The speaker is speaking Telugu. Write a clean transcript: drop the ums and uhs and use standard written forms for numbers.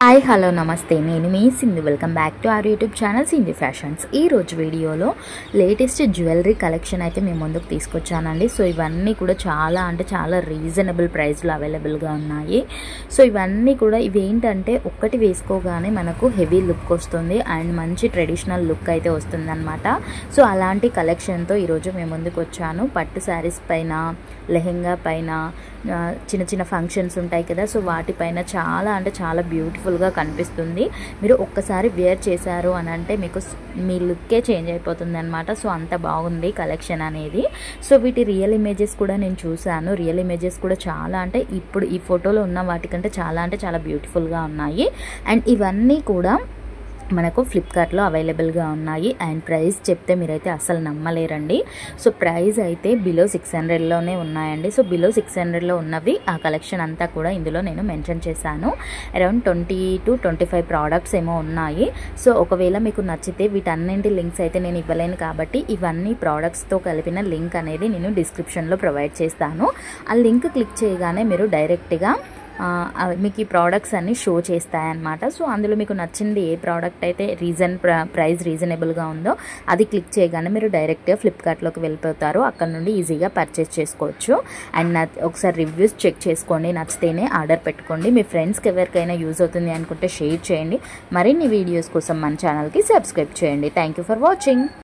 హాయ్ హలో నమస్తే నేను మీ Sindhu welcome back to our YouTube channel Sindhu Fashions. ఈ రోజు వీడియోలో లేటెస్ట్ జ్యువెలరీ కలెక్షన్ అయితే మేము ముందుకు తీసుకొచ్చానండి. సో ఇవన్నీ కూడా చాలా రీజనబుల్ ప్రైస్లో అవైలబుల్గా ఉన్నాయి. సో ఇవన్నీ కూడా ఇవేంటంటే ఒక్కటి వేసుకోగానే మనకు హెవీ లుక్ వస్తుంది అండ్ మంచి ట్రెడిషనల్ లుక్ అయితే వస్తుంది అనమాట. సో అలాంటి కలెక్షన్తో ఈరోజు మేము ముందుకు వచ్చాను. పట్టు శారీస్ పైన, లెహెంగా పైన, చిన్న చిన్న ఫంక్షన్స్ ఉంటాయి కదా, సో వాటిపైన చాలా బ్యూటిఫుల్గా కనిపిస్తుంది. మీరు ఒక్కసారి వేర్ చేశారు అని అంటే మీకు మీ లుక్కే చేంజ్ అయిపోతుంది అనమాట. సో అంత బాగుంది కలెక్షన్ అనేది. సో వీటి రియల్ ఇమేజెస్ కూడా నేను చూశాను. రియల్ ఇమేజెస్ కూడా ఇప్పుడు ఈ ఫోటోలో ఉన్న వాటికంటే చాలా బ్యూటిఫుల్గా ఉన్నాయి. అండ్ ఇవన్నీ కూడా మనకు ఫ్లిప్కార్ట్లో అవైలబుల్గా ఉన్నాయి. అండ్ ప్రైస్ చెప్తే మీరైతే అసలు నమ్మలేరండి. సో ప్రైస్ అయితే బిలో 600లోనే ఉన్నాయండి. సో బిలో 600లో ఉన్నవి ఆ కలెక్షన్ అంతా కూడా ఇందులో నేను మెన్షన్ చేశాను. అరౌండ్ 20 to 25 ప్రోడక్ట్స్ ఏమో ఉన్నాయి. సో ఒకవేళ మీకు నచ్చితే వీటన్నింటి లింక్స్ అయితే నేను ఇవ్వలేను కాబట్టి ఇవన్నీ ప్రోడక్ట్స్తో కలిపిన లింక్ అనేది నేను డిస్క్రిప్షన్లో ప్రొవైడ్ చేస్తాను. ఆ లింక్ క్లిక్ చేయగానే మీరు డైరెక్ట్గా మీకు ఈ ప్రోడక్ట్స్ అన్నీ షో చేస్తాయన్నమాట. సో అందులో మీకు నచ్చింది ఏ ప్రోడక్ట్ అయితే ప్రైస్ రీజనబుల్గా ఉందో అది క్లిక్ చేయగానే మీరు డైరెక్ట్గా ఫ్లిప్కార్ట్లోకి వెళ్ళిపోతారు. అక్కడ నుండి ఈజీగా పర్చేస్ చేసుకోవచ్చు. అండ్ ఒకసారి రివ్యూస్ చెక్ చేసుకోండి, నచ్చితేనే ఆర్డర్ పెట్టుకోండి. మీ ఫ్రెండ్స్కి ఎవరికైనా యూజ్ అవుతుంది అనుకుంటే షేర్ చేయండి. మరిన్ని వీడియోస్ కోసం మన ఛానల్కి సబ్స్క్రైబ్ చేయండి. Thank you for watching.